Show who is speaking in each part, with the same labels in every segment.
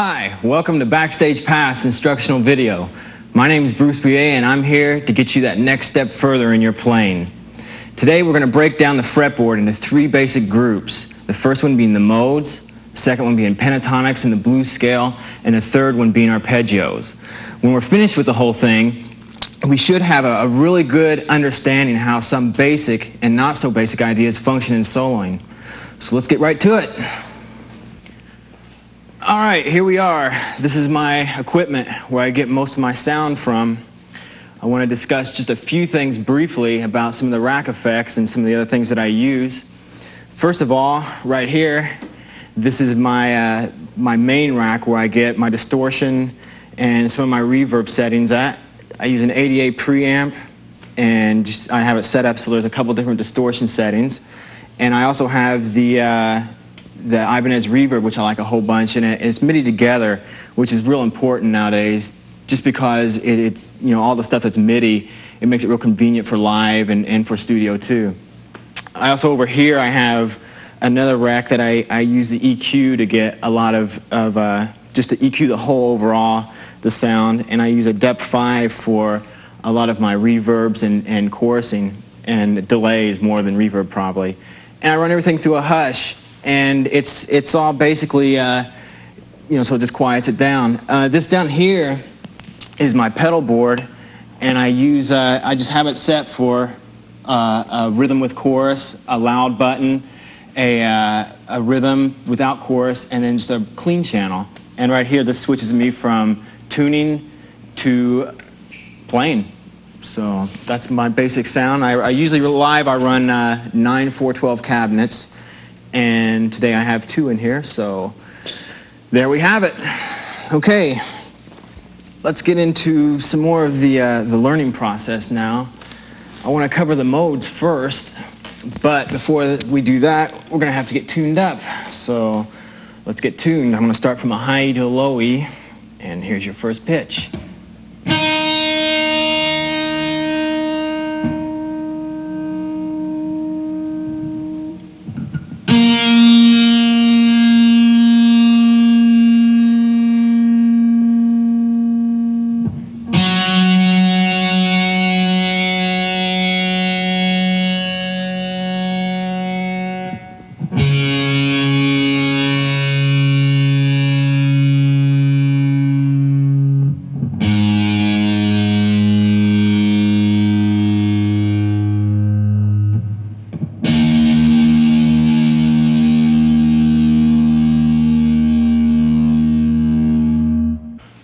Speaker 1: Hi, welcome to Backstage Pass instructional video. My name is Bruce Bouillet and I'm here to get you that next step further in your playing. Today we're going to break down the fretboard into three basic groups. The first one being the modes, the second one being pentatonics and the blues scale, and the third one being arpeggios. When we're finished with the whole thing, we should have a really good understanding of how some basic and not so basic ideas function in soloing. So let's get right to it. All right, here we are. This is my equipment where I get most of my sound from. I want to discuss just a few things briefly about some of the rack effects and some of the other things that I use. First of all, right here, this is my main rack where I get my distortion and some of my reverb settings at. I use an 88 preamp and I have it set up so there's a couple different distortion settings. And I also have the Ibanez reverb, which I like a whole bunch, and it's MIDI together, which is real important nowadays, just because it's, you know, all the stuff that's MIDI, it makes it real convenient for live and for studio too. I also, over here, I have another rack that I use the EQ to get a lot of just to EQ the whole overall, the sound, and I use a depth 5 for a lot of my reverbs and chorusing, and delays more than reverb probably. And I run everything through a hush. And it's all basically, you know, so it just quiets it down. This down here is my pedal board, and I just have it set for a rhythm with chorus, a loud button, a rhythm without chorus, and then just a clean channel. And right here, this switches me from tuning to playing. So that's my basic sound. I usually live, I run 9 412 cabinets. And today I have 2 in here, so there we have it. Okay, let's get into some more of the learning process now. I want to cover the modes first, but before we do that, we're going to have to get tuned up. So let's get tuned. I'm going to start from a high E to a low E, and here's your first pitch.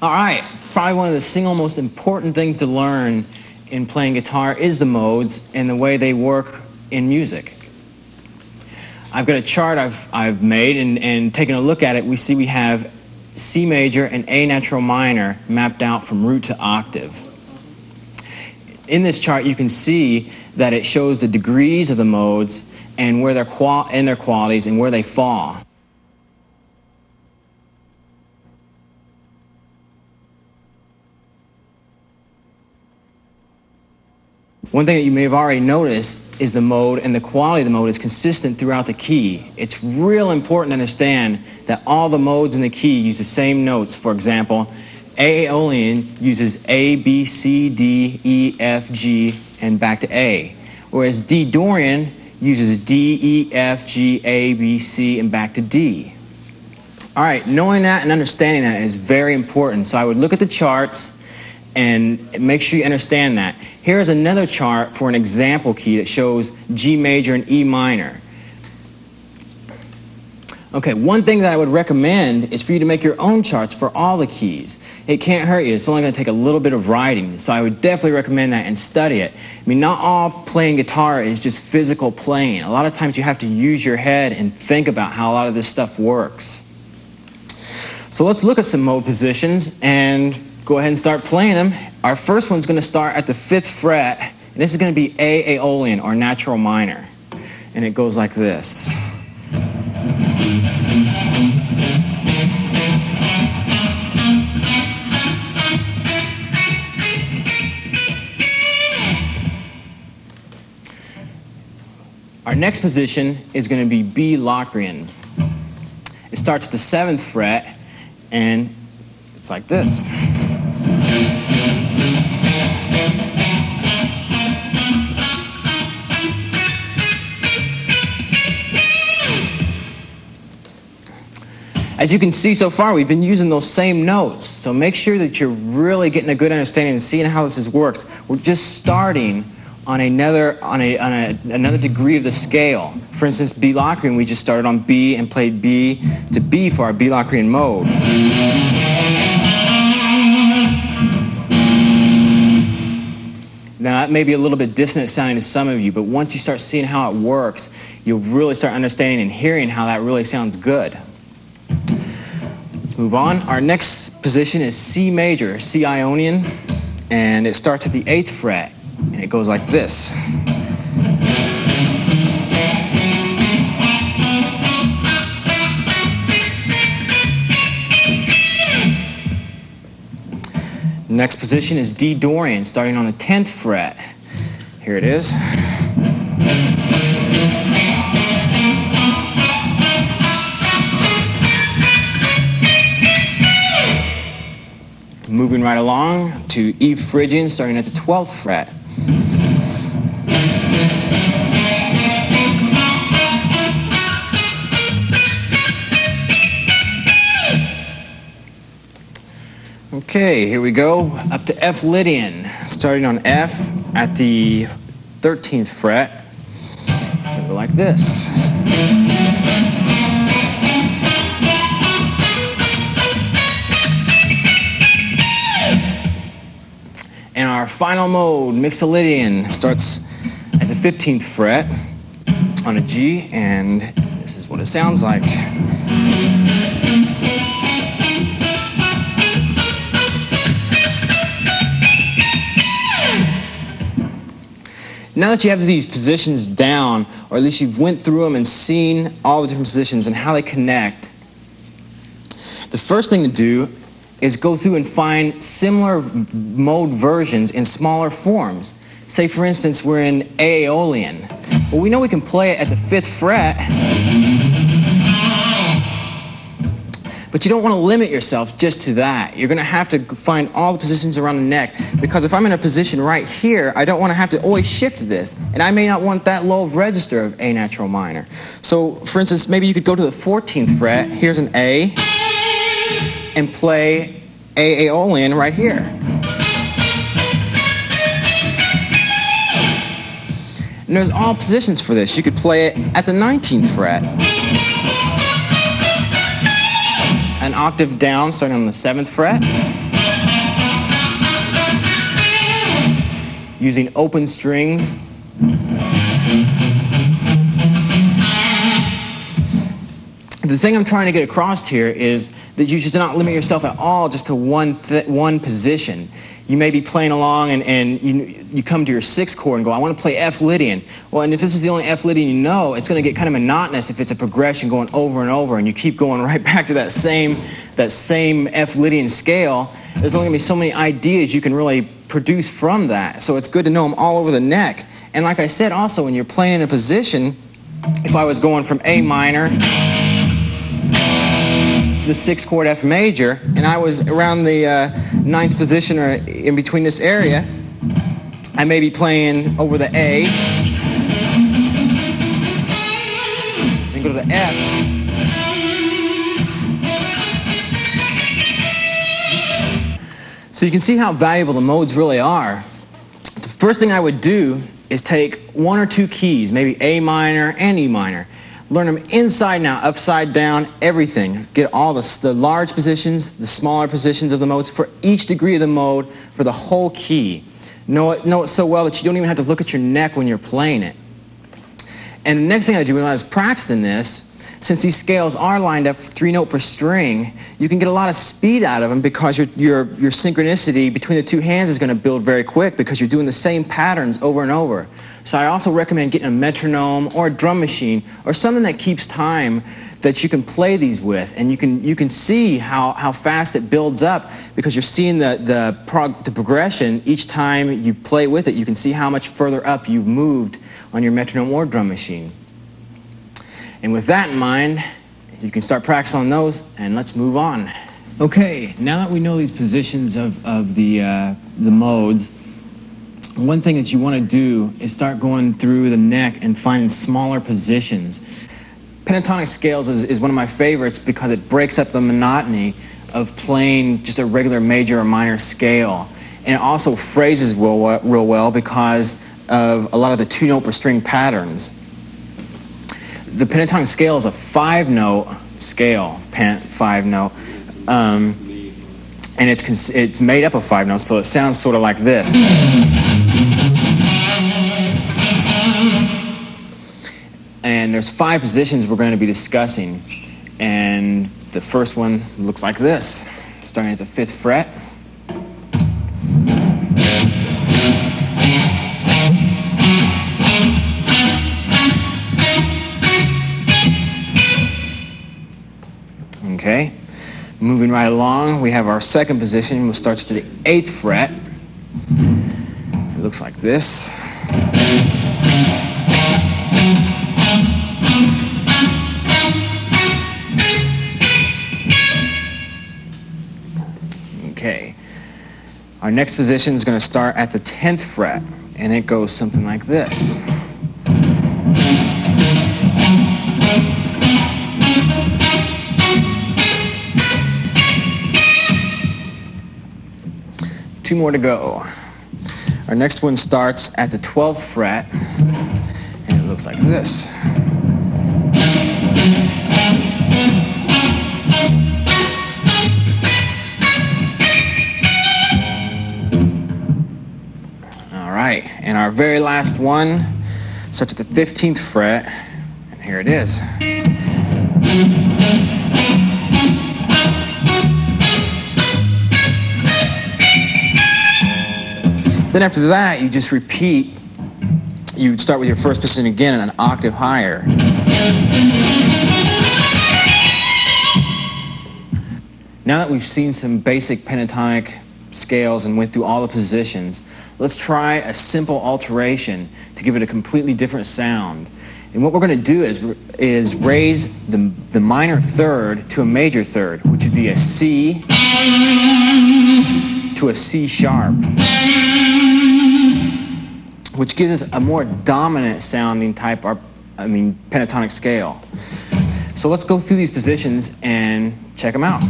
Speaker 1: All right, probably one of the single most important things to learn in playing guitar is the modes and the way they work in music. I've got a chart I've made, and taking a look at it, we see we have C major and A natural minor mapped out from root to octave. In this chart, you can see that it shows the degrees of the modes and where their qualities and where they fall. One thing that you may have already noticed is the mode and the quality of the mode is consistent throughout the key. It's real important to understand that all the modes in the key use the same notes. For example, Aeolian uses A, B, C, D, E, F, G, and back to A. Whereas D Dorian uses D, E, F, G, A, B, C, and back to D. All right, knowing that and understanding that is very important. So I would look at the charts and make sure you understand that. Here is another chart for an example key that shows G major and E minor. Okay, one thing that I would recommend is for you to make your own charts for all the keys. It can't hurt you. It's only going to take a little bit of writing. So I would definitely recommend that and study it. I mean, not all playing guitar is just physical playing. A lot of times you have to use your head and think about how a lot of this stuff works. So let's look at some mode positions and go ahead and start playing them. Our first one's going to start at the 5th fret, and this is going to be A Aeolian, or natural minor. And it goes like this. Our next position is going to be B Locrian. It starts at the 7th fret, and it's like this. As you can see so far, we've been using those same notes, so make sure that you're really getting a good understanding and seeing how this works. We're just starting on another degree of the scale. For instance, B Locrian, we just started on B and played B to B for our B Locrian mode. Now that may be a little bit dissonant sounding to some of you, but once you start seeing how it works, you'll really start understanding and hearing how that really sounds good. Let's move on. Our next position is C major, C Ionian, and it starts at the 8th fret, and it goes like this. Next position is D Dorian, starting on the 10th fret. Here it is. Moving right along to E Phrygian, starting at the 12th fret. Okay, here we go, up to F Lydian, starting on F at the 13th fret. It's going to go like this. And our final mode, Mixolydian, starts at the 15th fret on a G, and this is what it sounds like. Now that you have these positions down, or at least you've went through them and seen all the different positions and how they connect, the first thing to do is go through and find similar mode versions in smaller forms. Say, for instance, we're in Aeolian. Well, we know we can play it at the 5th fret, but you don't want to limit yourself just to that. You're going to have to find all the positions around the neck, because if I'm in a position right here, I don't want to have to always shift this, and I may not want that low of register of A natural minor. So, for instance, maybe you could go to the 14th fret. Here's an A, and play A Aeolian right here. And there's all positions for this. You could play it at the 19th fret. An octave down, starting on the 7th fret. Using open strings. The thing I'm trying to get across here is that you should not limit yourself at all just to one position. You may be playing along and you come to your 6th chord and go, I want to play F Lydian. Well, and if this is the only F Lydian you know, it's going to get kind of monotonous if it's a progression going over and over and you keep going right back to that same F Lydian scale. There's only going to be so many ideas you can really produce from that. So it's good to know them all over the neck. And like I said, also, when you're playing in a position, if I was going from A minor the 6th chord F major, and I was around the 9th position or in between this area, I may be playing over the A, then go to the F, so you can see how valuable the modes really are. The first thing I would do is take 1 or 2 keys, maybe A minor and E minor. Learn them inside and out, upside down, everything. Get all the large positions, the smaller positions of the modes for each degree of the mode for the whole key. Know it so well that you don't even have to look at your neck when you're playing it. And the next thing I do when I was practicing this, since these scales are lined up 3 note per string, you can get a lot of speed out of them because your synchronicity between the 2 hands is going to build very quick because you're doing the same patterns over and over. So I also recommend getting a metronome or a drum machine or something that keeps time that you can play these with, and you can see how fast it builds up because you're seeing the progression each time you play with it. You can see how much further up you've moved on your metronome or drum machine. And with that in mind, you can start practicing on those, and let's move on. Okay, now that we know these positions of the modes, one thing that you want to do is start going through the neck and finding smaller positions. Pentatonic scales is one of my favorites because it breaks up the monotony of playing just a regular major or minor scale. And it also phrases real well because of a lot of the two-note per string patterns. The pentatonic scale is a 5-note scale, pent 5-note, and it's made up of 5 notes, so it sounds sort of like this. And there's 5 positions we're going to be discussing, and the first one looks like this, starting at the 5th fret. Okay, moving right along, we have our second position, which starts to the 8th fret. It looks like this. Okay, our next position is going to start at the 10th fret, and it goes something like this. Two more to go. Our next one starts at the 12th fret, and it looks like this. All right, and our very last one starts at the 15th fret, and here it is. Then after that, you just repeat. You start with your first position again an octave higher. Now that we've seen some basic pentatonic scales and went through all the positions, let's try a simple alteration to give it a completely different sound. And what we're going to do is raise the minor third to a major third, which would be a C to a C sharp, which gives us a more dominant sounding pentatonic scale. So let's go through these positions and check them out.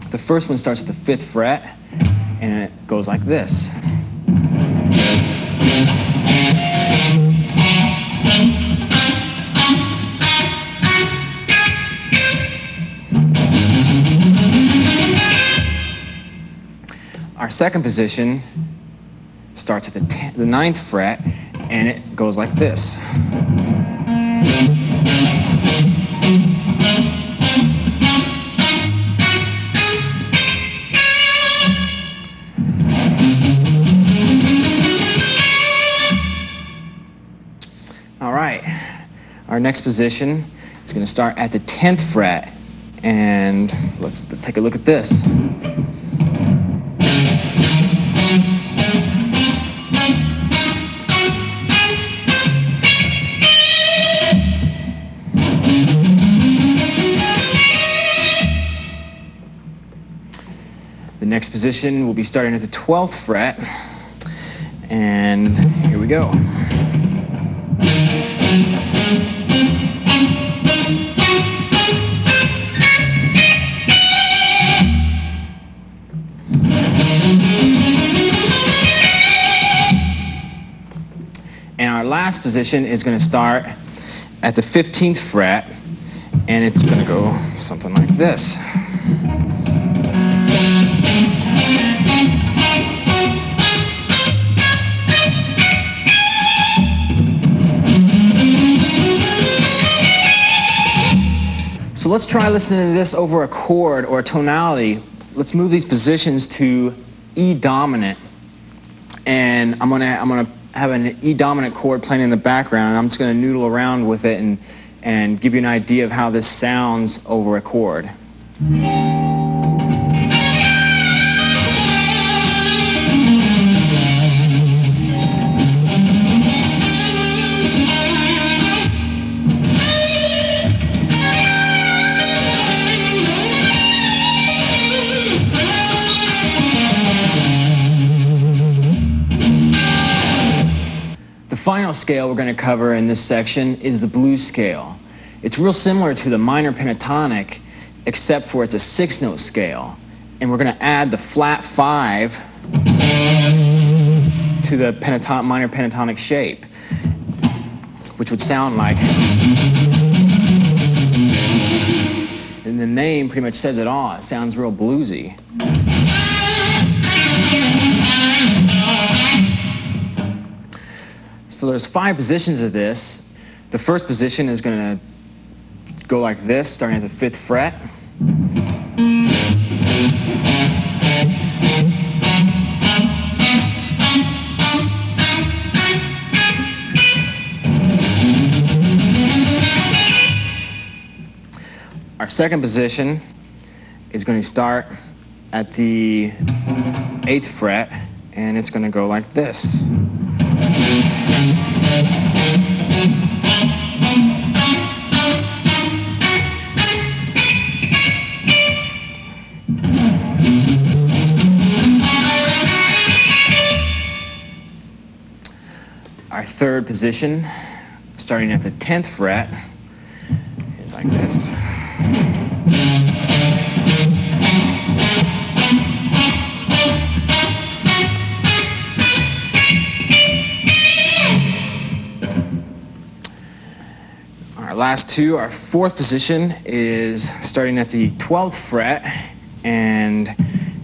Speaker 1: The first one starts at the 5th fret, and it goes like this. Our second position starts at the 9th fret, and it goes like this. All right, our next position is going to start at the 10th fret, and let's take a look at this. The next position will be starting at the 12th fret, and here we go. And our last position is going to start at the 15th fret, and it's going to go something like this. So let's try listening to this over a chord or a tonality. Let's move these positions to E dominant, and I'm gonna have an E dominant chord playing in the background, and I'm just gonna noodle around with it and give you an idea of how this sounds over a chord. final scale we're going to cover in this section is the blues scale. It's real similar to the minor pentatonic, except for it's a 6-note scale. And we're going to add the flat 5 to the minor pentatonic shape, which would sound like, and the name pretty much says it all. It sounds real bluesy. So there's 5 positions of this. The first position is going to go like this, starting at the 5th fret. Our second position is going to start at the 8th fret, and it's going to go like this. Our third position, starting at the 10th fret, is like this. Our last two, our fourth position is starting at the 12th fret, and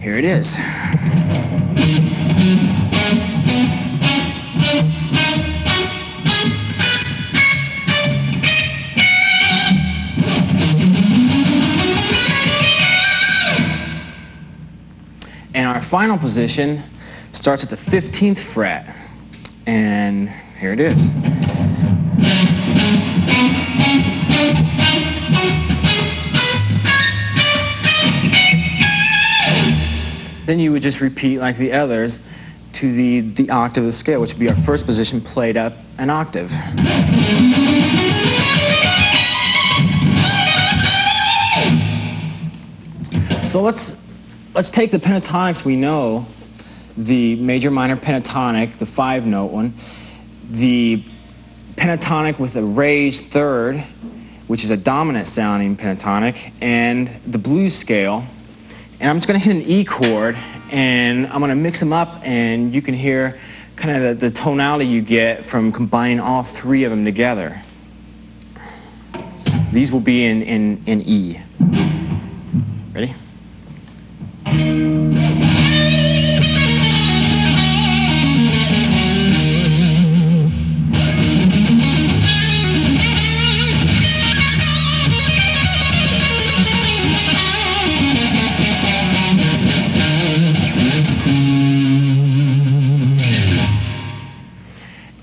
Speaker 1: here it is. And our final position starts at the 15th fret, and here it is. Then you would just repeat like the others to the octave of the scale, which would be our first position played up an octave. So let's take the pentatonics we know, the major minor pentatonic, the 5-note one, the pentatonic with a raised third, which is a dominant sounding pentatonic, and the blues scale. And I'm just going to hit an E chord, and I'm going to mix them up, and you can hear kind of the tonality you get from combining all three of them together. These will be in E. Ready?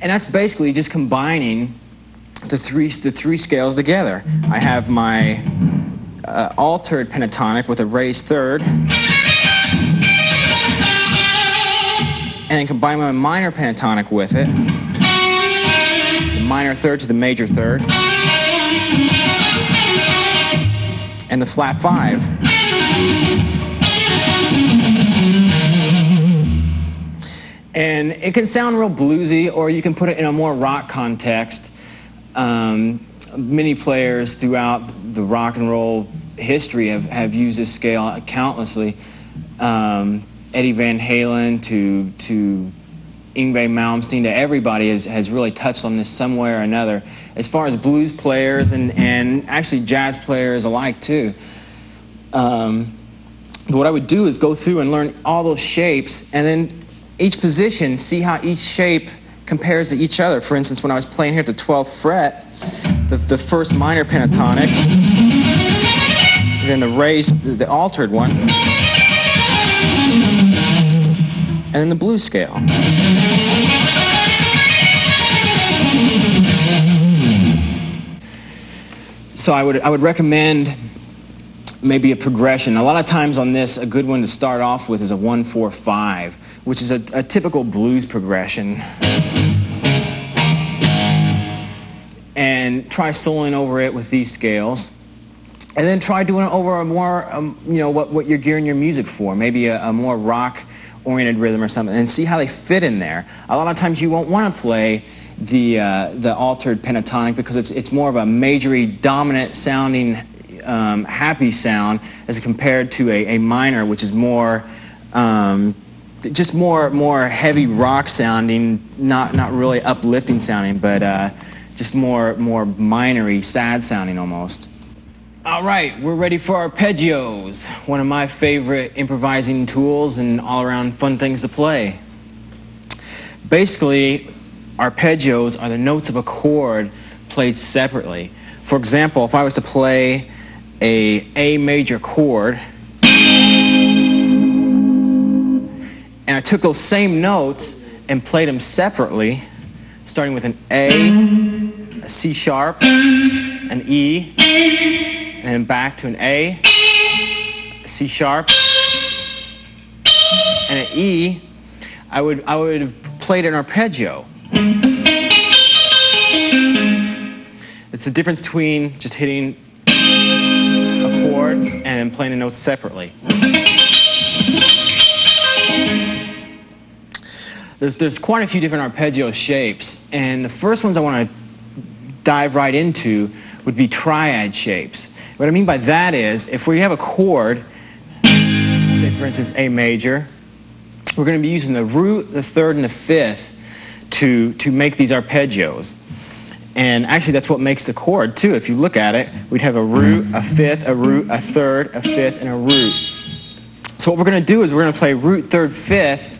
Speaker 1: And that's basically just combining the three scales together. I have my altered pentatonic with a raised third, and then combine my minor pentatonic with it, the minor third to the major third, and the flat 5. And it can sound real bluesy, or you can put it in a more rock context. Many players throughout the rock and roll history have used this scale countlessly. Eddie Van Halen to Yngwie Malmsteen, to everybody has really touched on this some way or another. As far as blues players and actually jazz players alike too. What I would do is go through and learn all those shapes, and then each position, see how each shape compares to each other. For instance, when I was playing here at the 12th fret, the first minor pentatonic, then the raised, the altered one, and then the blues scale. So I would recommend maybe a progression. A lot of times on this, a good one to start off with is a 1-4-5, which is a typical blues progression. And try soloing over it with these scales. And then try doing it over a more, what you're gearing your music for. Maybe a more rock-oriented rhythm or something, and see how they fit in there. A lot of times you won't want to play the altered pentatonic because it's more of a majory dominant sounding happy sound as compared to a minor, which is more just more heavy rock sounding, not really uplifting sounding, but just more minory, sad sounding almost. All right, we're ready for arpeggios, one of my favorite improvising tools and all-around fun things to play. Basically, arpeggios are the notes of a chord played separately. For example, if I was to play A major chord, and I took those same notes and played them separately, starting with an A, a C sharp, an E, and then back to an A, C sharp, and an E, I would have played an arpeggio. It's the difference between just hitting a chord and playing the notes separately. There's quite a few different arpeggio shapes, and the first ones I want to dive right into would be triad shapes. What I mean by that is, if we have a chord, say for instance A major, we're going to be using the root, the third, and the fifth to make these arpeggios. And actually that's what makes the chord too. If you look at it, we'd have a root, a fifth, a root, a third, a fifth, and a root. So what we're going to do is we're going to play root, third, fifth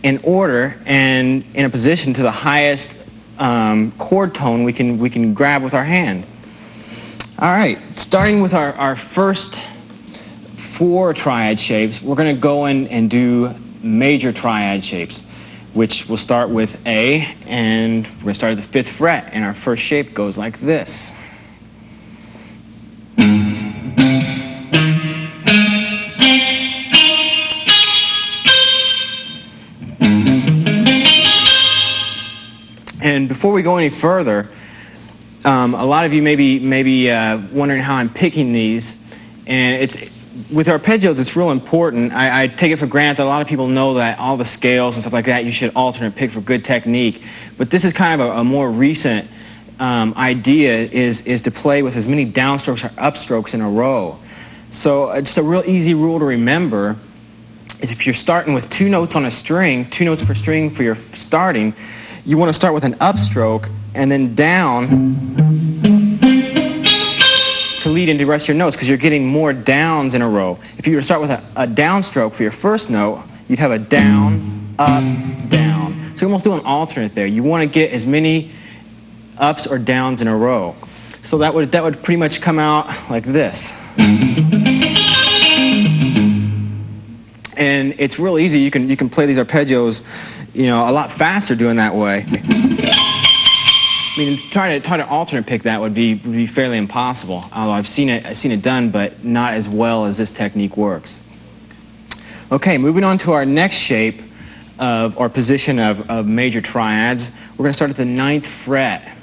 Speaker 1: in order and in a position to the highest chord tone we can grab with our hand. All right, starting with our first 4 triad shapes, we're going to go in and do major triad shapes, which will start with A, and we're going to start at the 5th fret, and our first shape goes like this. And before we go any further, a lot of you may be wondering how I'm picking these, and with arpeggios, it's real important. I take it for granted that a lot of people know that all the scales and stuff like that, you should alternate pick for good technique. But this is kind of a more recent idea, is to play with as many downstrokes or upstrokes in a row. So just a real easy rule to remember is if you're starting with 2 notes on a string, 2 notes per string for your starting, you want to start with an upstroke and then down to lead into the rest of your notes, because you're getting more downs in a row. If you were to start with a downstroke for your first note, you'd have a down, up, down. So you almost do an alternate there. You want to get as many ups or downs in a row. So that would pretty much come out like this. And it's real easy. You can play these arpeggios, a lot faster doing that way. I mean, trying to alternate pick that would be fairly impossible. Although I've seen it done, but not as well as this technique works. Okay, moving on to our next shape or position of major triads. We're going to start at the 9th fret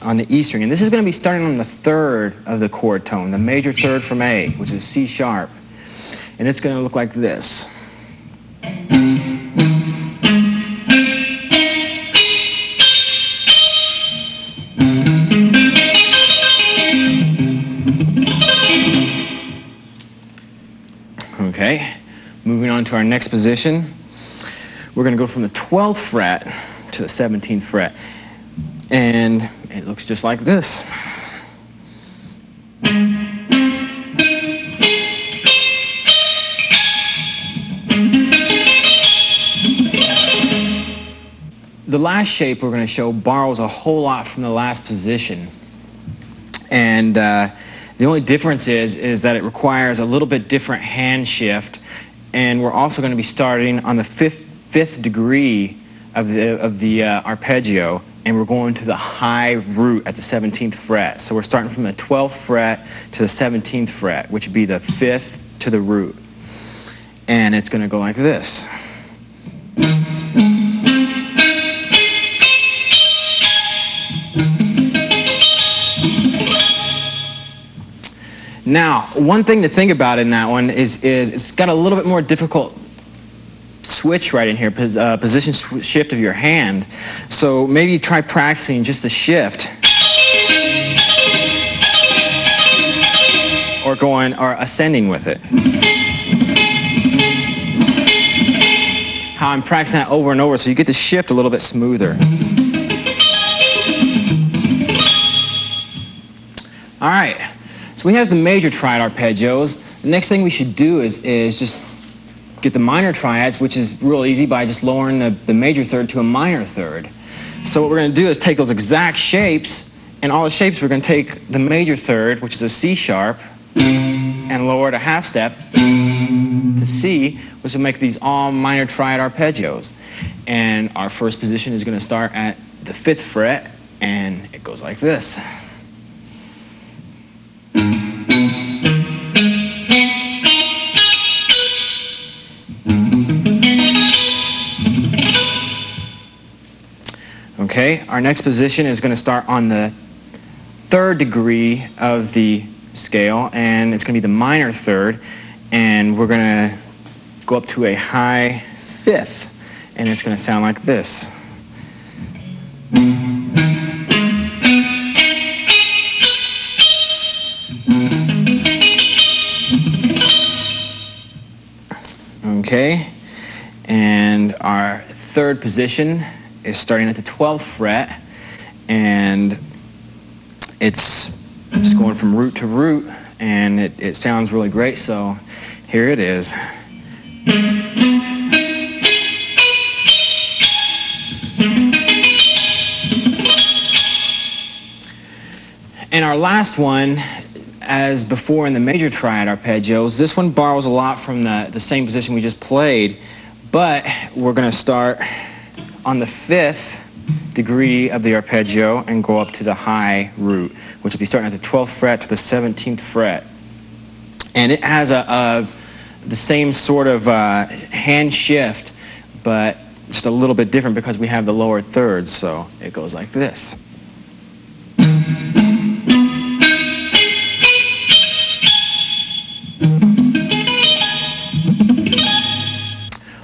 Speaker 1: on the E string, and this is going to be starting on the 3rd of the chord tone, the major 3rd from A, which is C sharp, and it's going to look like this. Okay, moving on to our next position, we're going to go from the 12th fret to the 17th fret, and it looks just like this. The last shape we're going to show borrows a whole lot from the last position, and the only difference is that it requires a little bit different hand shift, and we're also going to be starting on the fifth degree of the arpeggio, and we're going to the high root at the 17th fret. So we're starting from the 12th fret to the 17th fret, which would be the 5th to the root, and it's going to go like this. Now, one thing to think about in that one is it's got a little bit more difficult switch right in here, position shift of your hand. So maybe try practicing just the shift. Or ascending with it. How I'm practicing that over and over so you get the shift a little bit smoother. All right, so we have the major triad arpeggios. The next thing we should do is just get the minor triads, which is real easy by just lowering the major third to a minor third. So what we're going to do is take those exact shapes, and all the shapes we're going to take the major third, which is a C sharp, and lower it a half step to C, which will make these all minor triad arpeggios. And our first position is going to start at the 5th fret, and it goes like this. Okay, our next position is going to start on the 3rd degree of the scale, and it's going to be the minor third, and we're going to go up to a high 5th, and it's going to sound like this. Okay, and our 3rd position is starting at the 12th fret, and it's just going from root to root, and it sounds really great, so here it is. And our last one, as before in the major triad arpeggios, this one borrows a lot from the same position we just played, but we're going to start on the 5th degree of the arpeggio and go up to the high root, which will be starting at the 12th fret to the 17th fret. And it has the same sort of hand shift, but just a little bit different because we have the lower thirds, so it goes like this.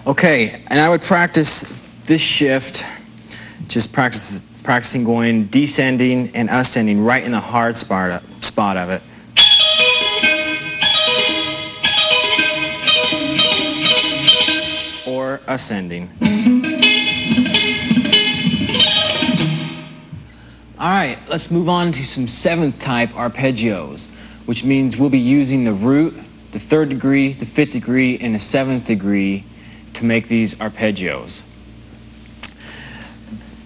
Speaker 1: Okay, and I would practice this shift, just practicing going descending and ascending right in the hard spot of it. Or ascending. All right, let's move on to some 7th type arpeggios, which means we'll be using the root, the 3rd degree, the 5th degree, and the 7th degree to make these arpeggios.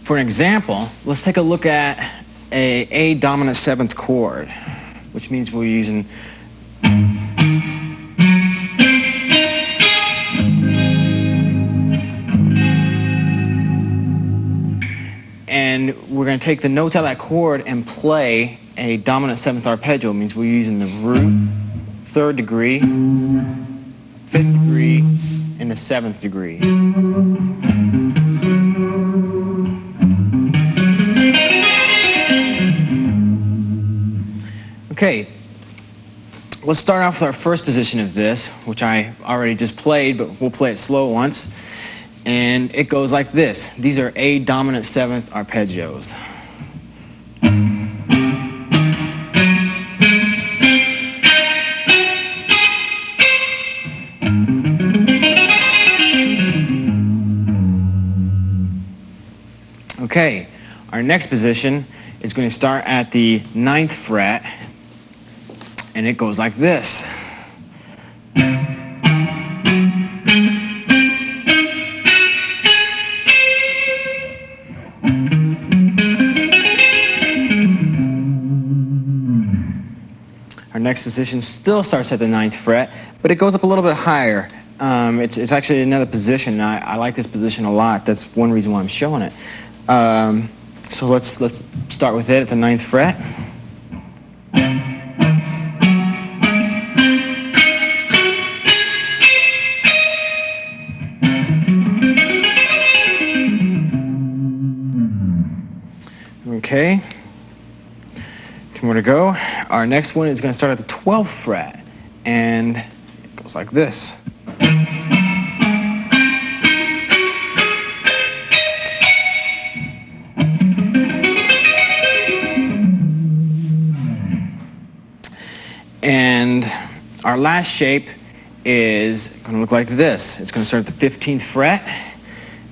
Speaker 1: For an example, let's take a look at a dominant 7th chord, which means we're using and we're going to take the notes out of that chord and play a dominant 7th arpeggio. It means we're using the root, 3rd degree, 5th degree, and the 7th degree. Okay, let's start off with our first position of this, which I already just played, but we'll play it slow once. And it goes like this. These are A dominant 7th arpeggios. Okay, our next position is going to start at the 9th fret, and it goes like this. Our next position still starts at the 9th fret, but it goes up a little bit higher. It's actually another position. I like this position a lot. That's one reason why I'm showing it. So let's start with it at the 9th fret. Okay, 2 more to go. Our next one is going to start at the 12th fret, and it goes like this. our last shape is going to look like this. It's going to start at the 15th fret,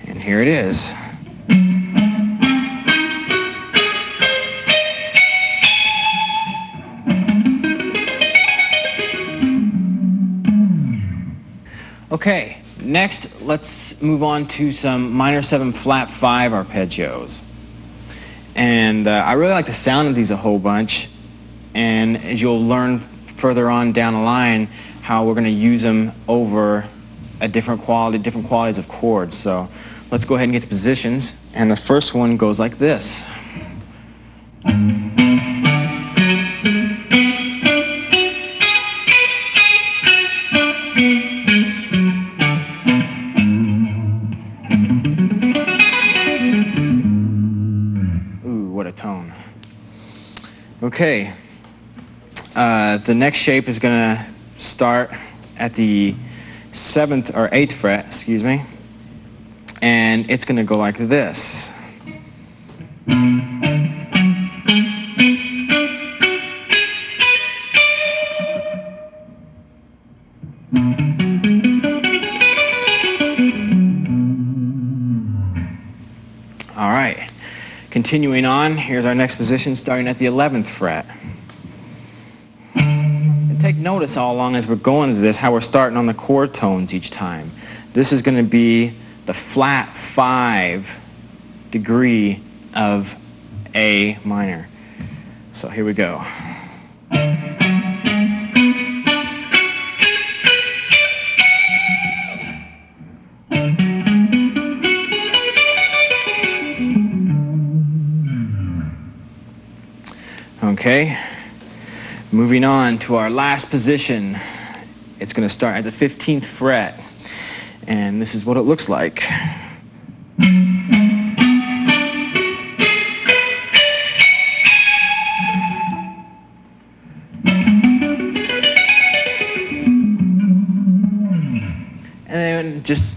Speaker 1: and here it is. Okay, next let's move on to some minor 7 flat 5 arpeggios. And I really like the sound of these a whole bunch, and as you'll learn further on down the line how we're going to use them over a different qualities of chords. So let's go ahead and get to positions, and the first one goes like this. Tone. Okay, the next shape is going to start at the 7th or 8th fret, excuse me, and it's going to go like this. All right. Continuing on, here's our next position starting at the 11th fret. And take notice all along as we're going to this how we're starting on the chord tones each time. This is going to be the flat 5 degree of A minor. So here we go. Okay, moving on to our last position. It's going to start at the 15th fret, and this is what it looks like. And then, just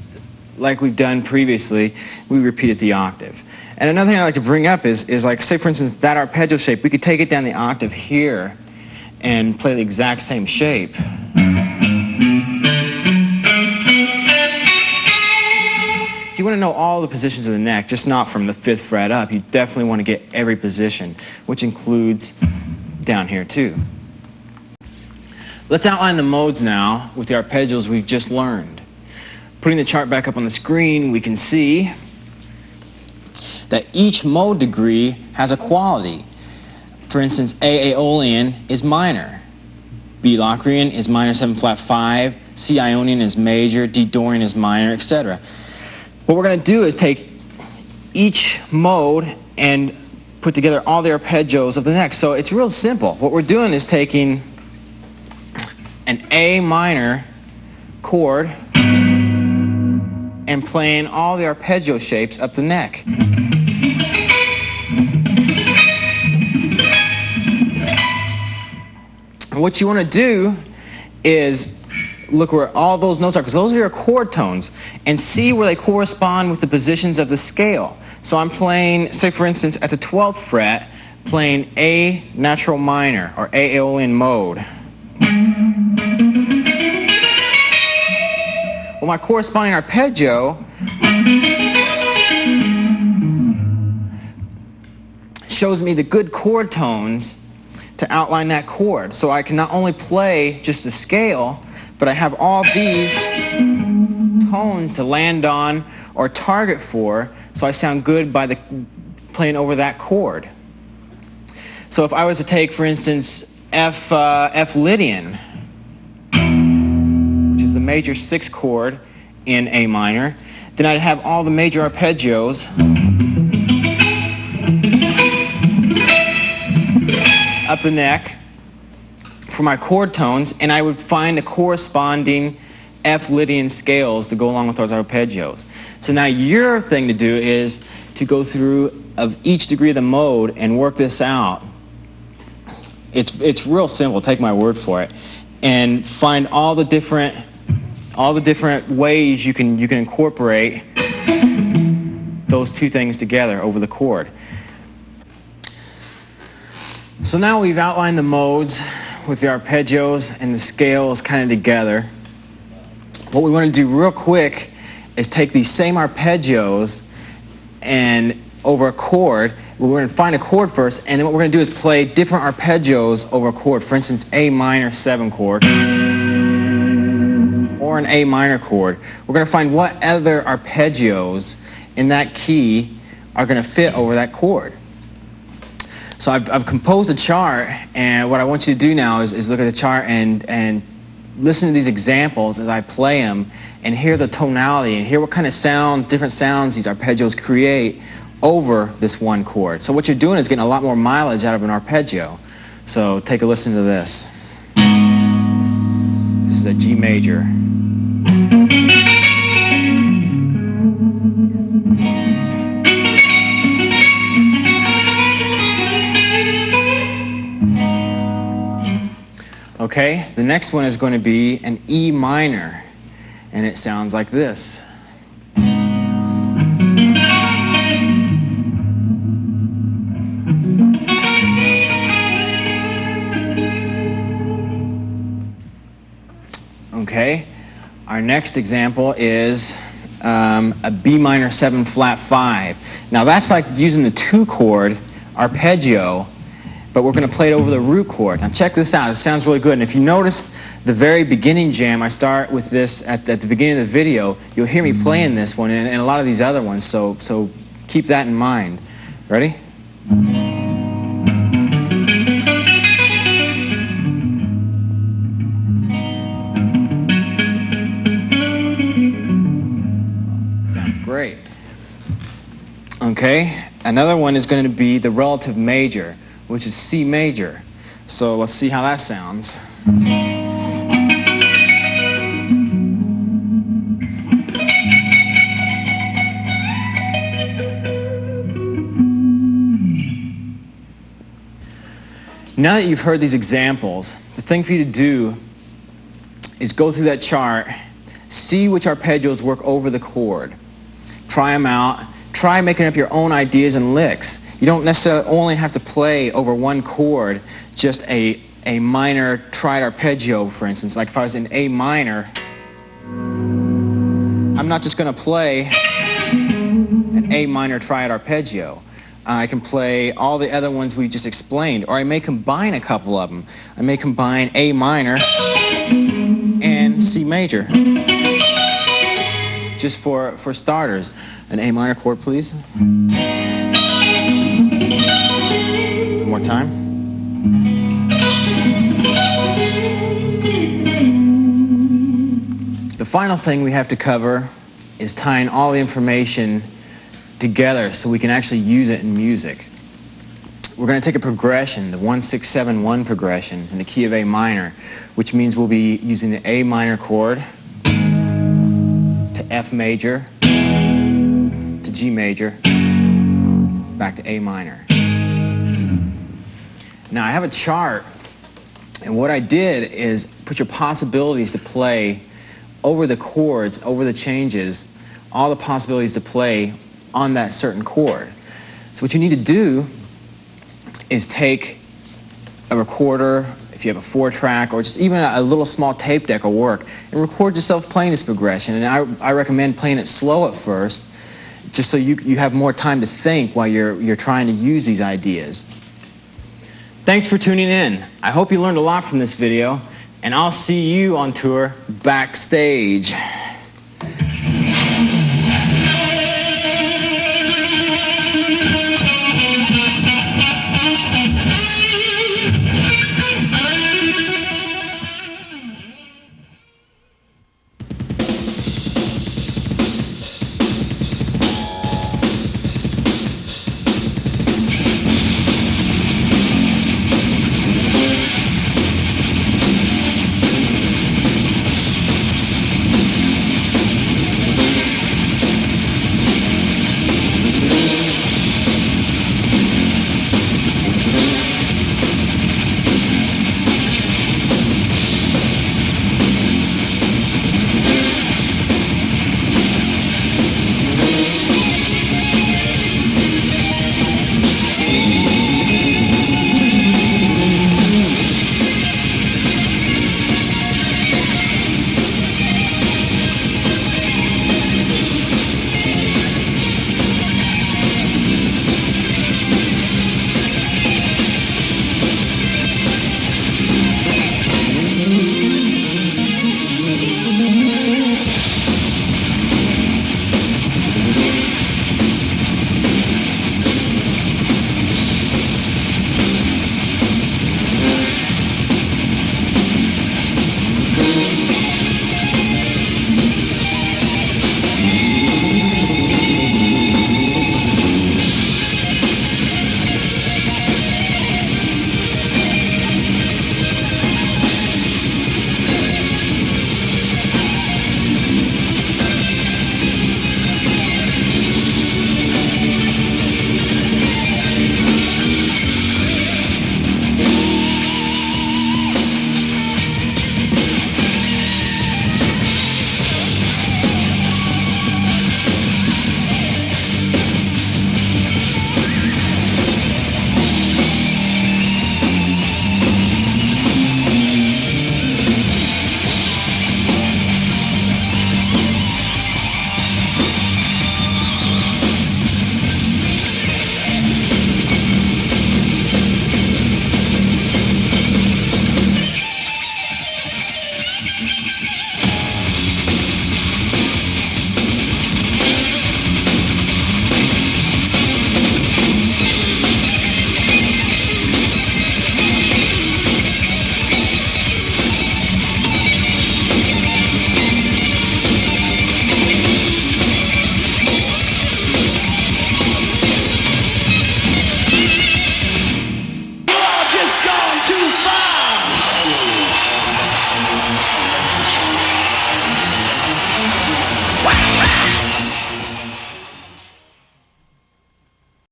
Speaker 1: like we've done previously, we repeated the octave. And another thing I like to bring up is like, say for instance, that arpeggio shape, we could take it down the octave here and play the exact same shape. If you want to know all the positions of the neck, just not from the 5th fret up, you definitely want to get every position, which includes down here too. Let's outline the modes now with the arpeggios we've just learned. Putting the chart back up on the screen, we can see that each mode degree has a quality. For instance, A Aeolian is minor, B Locrian is minor 7 flat 5, C Ionian is major, D Dorian is minor, etc. What we're going to do is take each mode and put together all the arpeggios of the neck. So it's real simple. What we're doing is taking an A minor chord and playing all the arpeggio shapes up the neck. What you want to do is look where all those notes are, because those are your chord tones, and see where they correspond with the positions of the scale. So I'm playing, say for instance, at the 12th fret, playing A natural minor, or A Aeolian mode. Well, my corresponding arpeggio shows me the good chord tones to outline that chord. So I can not only play just the scale, but I have all these tones to land on or target for, so I sound good by playing over that chord. So if I was to take, for instance, F Lydian, which is the major 6th chord in A minor, then I'd have all the major arpeggios up the neck for my chord tones, and I would find the corresponding F Lydian scales to go along with those arpeggios. So now your thing to do is to go through of each degree of the mode and work this out. It's real simple, take my word for it, and find all the different ways you can incorporate those two things together over the chord. So now we've outlined the modes, with the arpeggios and the scales kind of together, what we want to do real quick is take these same arpeggios and over a chord. We're going to find a chord first, and then what we're going to do is play different arpeggios over a chord. For instance, A minor 7 chord or an A minor chord. We're going to find what other arpeggios in that key are going to fit over that chord. So I've composed a chart, and what I want you to do now is look at the chart and listen to these examples as I play them and hear the tonality and hear what kind of sounds, different sounds these arpeggios create over this one chord. So what you're doing is getting a lot more mileage out of an arpeggio. So take a listen to this. This is a G major. Okay, the next one is going to be an E minor, and it sounds like this. Okay, our next example is a B minor 7 flat 5. Now that's like using the 2 chord arpeggio, but we're going to play it over the root chord. Now check this out, it sounds really good. And if you notice the very beginning jam, I start with this at the beginning of the video. You'll hear me playing this one and a lot of these other ones, so keep that in mind. Ready? Sounds great. Okay, another one is going to be the relative major, which is C major. So let's see how that sounds. Now that you've heard these examples, the thing for you to do is go through that chart, see which arpeggios work over the chord, try them out, try making up your own ideas and licks. You don't necessarily only have to play over one chord, just a minor triad arpeggio, for instance. Like if I was in A minor, I'm not just going to play an A minor triad arpeggio. I can play all the other ones we just explained, or I may combine a couple of them. I may combine A minor and C major, just for starters. An A minor chord, please. One more time. The final thing we have to cover is tying all the information together so we can actually use it in music. We're going to take a progression, the 1-6-7-1 progression in the key of A minor, which means we'll be using the A minor chord to F major, to G major, back to A minor. Now I have a chart, and what I did is put your possibilities to play over the chords, over the changes, all the possibilities to play on that certain chord. So what you need to do is take a recorder, if you have a 4-track, or just even a little small tape deck will work, and record yourself playing this progression. And I recommend playing it slow at first, just so you have more time to think while you're trying to use these ideas. Thanks for tuning in. I hope you learned a lot from this video, and I'll see you on tour backstage.